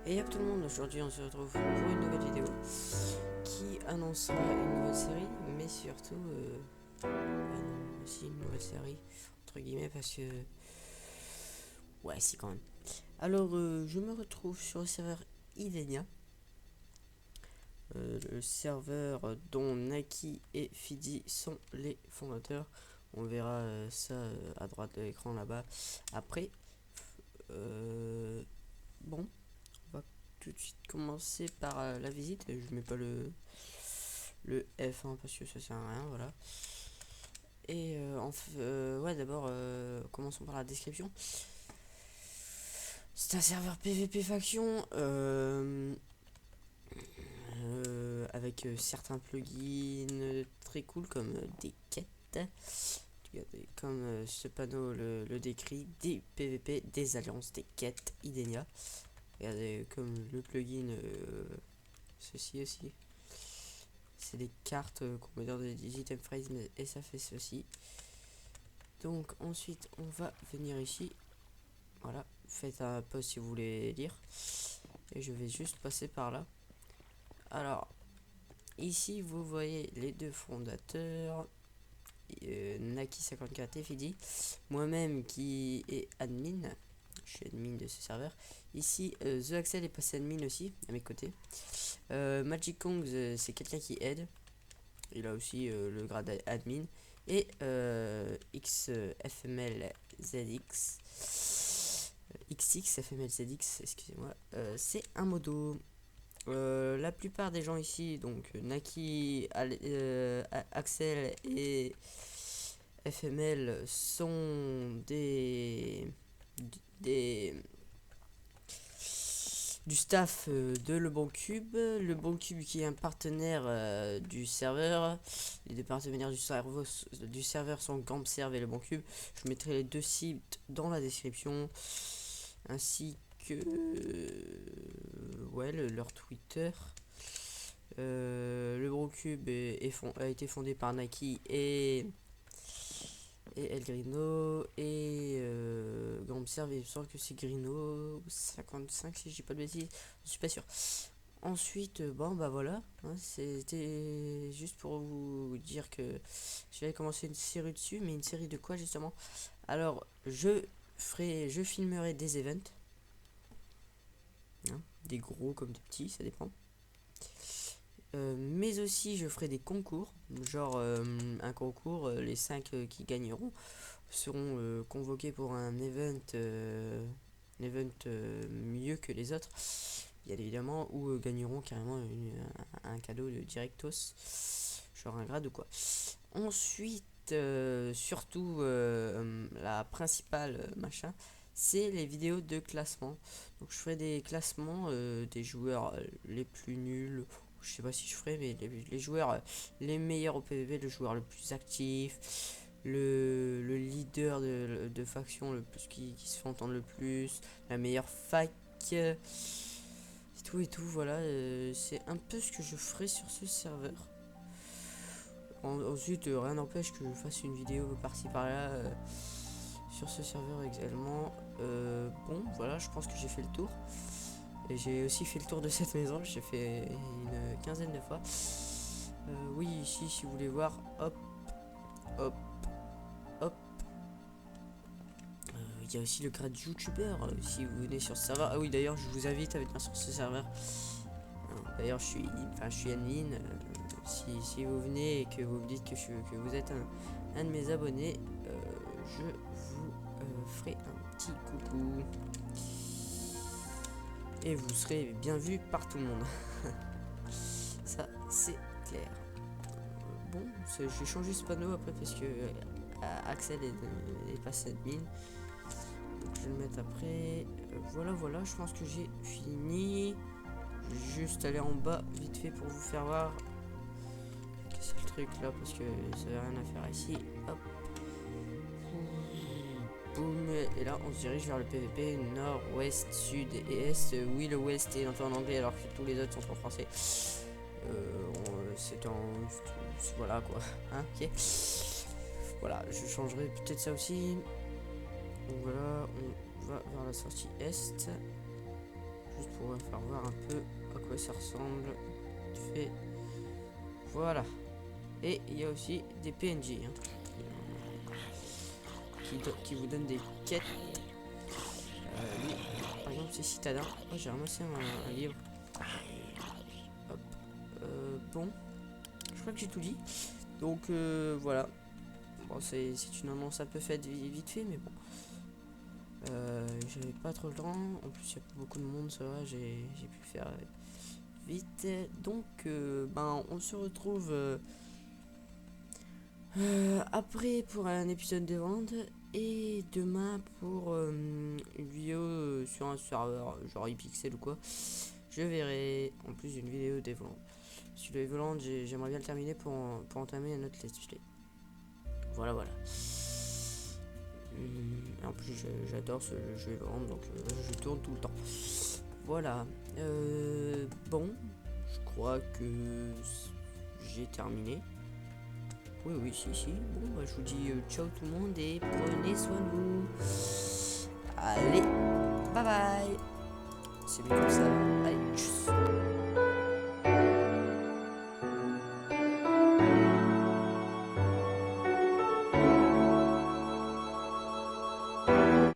Et y'a tout le monde, aujourd'hui on se retrouve pour une nouvelle vidéo qui annoncera une nouvelle série, mais surtout aussi une nouvelle série, entre guillemets, parce que... Ouais, si quand même. Alors, je me retrouve sur le serveur Idenia, le serveur dont Naki et Fidi sont les fondateurs. On verra ça à droite de l'écran là-bas. Après, bon, on va tout de suite commencer par la visite. Je mets pas le F1 parce que ça sert à rien, voilà. Et ouais, d'abord, commençons par la description. C'est un serveur PVP faction avec certains plugins très cool comme des quêtes. Regardez, comme ce panneau le décrit, des PVP, des alliances, des quêtes, Idenia. Regardez, comme le plugin, ceci aussi. C'est des cartes qu'on met dans des item phrases et ça fait ceci. Donc ensuite on va venir ici. Voilà, faites un pause si vous voulez lire. Et je vais juste passer par là. Alors, ici vous voyez les deux fondateurs. Naki54 et Fidi. Moi-même qui est admin. Je suis admin de ce serveur. Ici, The Axel est passé admin aussi, à mes côtés. Magic Kong, c'est quelqu'un qui aide. Il a aussi le grade admin. Et XFMLZX. XX FMLZX, excusez-moi. C'est un modo. La plupart des gens ici, donc Naki, Axel et FML sont des du staff de Le Bon Cube. Le Bon Cube qui est un partenaire du serveur. Les deux partenaires du serveur sont Gampserve et Le Bon Cube. Je mettrai les deux sites dans la description ainsi que ouais, leur Twitter. Le Bon Cube a été fondé par Naki et El Grino et Gampserve, il me semble que c'est Grino 55 si je dis pas de bêtises, je suis pas sûr. Ensuite, bon bah voilà, hein, c'était juste pour vous dire que j'avais commencé une série dessus, mais une série de quoi justement? Alors, je filmerai des events, hein, des gros comme des petits, ça dépend. Mais aussi je ferai des concours, genre un concours, les 5 qui gagneront seront convoqués pour un event, mieux que les autres, bien évidemment, ou gagneront carrément un cadeau de directos, genre un grade ou quoi. Ensuite, surtout, la principale machin, c'est les vidéos de classement. Donc je ferai des classements des joueurs les plus nuls. Je sais pas si je ferai, mais les joueurs les meilleurs au PvP, le joueur le plus actif, le leader de faction le plus qui se fait entendre le plus, la meilleure fac, et tout, voilà, c'est un peu ce que je ferai sur ce serveur. Ensuite, rien n'empêche que je fasse une vidéo par-ci par-là sur ce serveur également. Bon, voilà, je pense que j'ai fait le tour. Et j'ai aussi fait le tour de cette maison, j'ai fait une quinzaine de fois. Oui, ici, si vous voulez voir, hop, hop, hop. Il y a aussi le grade youtubeur si vous venez sur ce serveur. Ah oui, d'ailleurs, je vous invite à venir sur ce serveur. D'ailleurs, je suis admin. Si vous venez et que vous me dites que vous êtes un de mes abonnés, je vous ferai un petit coucou. Et vous serez bien vu par tout le monde. Ça, c'est clair. Bon, j'ai changé ce panneau après parce que Axel est passé admin. Donc je vais le mettre après. Voilà, je pense que j'ai fini. Je vais juste aller en bas vite fait pour vous faire voir. Qu'est-ce que c'est le truc là parce que ça n'a rien à faire ici. Hop. Boum. Et là on se dirige vers le PVP nord, ouest, sud et est. Oui, le ouest est en anglais alors que tous les autres sont en français. C'est en... Voilà quoi. Hein, ok. Voilà, je changerai peut-être ça aussi. Donc voilà, on va vers la sortie est. juste pour vous faire voir un peu à quoi ça ressemble. Fait. Voilà. Et il y a aussi des PNJ hein, qui vous donnent des quêtes. Lui, par exemple, c'est citadin. Oh, j'ai ramassé un livre. Hop. Bon, je crois que j'ai tout dit. Donc voilà. Bon, c'est une annonce un peu faite vite fait, mais bon. J'avais pas trop le temps. En plus, il y a beaucoup de monde, ça va. J'ai pu faire vite. Donc, ben, on se retrouve après pour un épisode de vente. Et demain pour une vidéo sur un serveur, genre iPixel ou quoi. Je verrai en plus une vidéo des volantes. Sur les volantes, j'aimerais bien le terminer pour entamer un autre let's play. Voilà, voilà. En plus, j'adore ce jeu Valorant, donc je tourne tout le temps. Voilà. Bon, je crois que j'ai terminé. Oui, oui, si. Bon, bah, je vous dis ciao tout le monde et prenez soin de vous. Allez, bye bye. C'est mieux comme ça.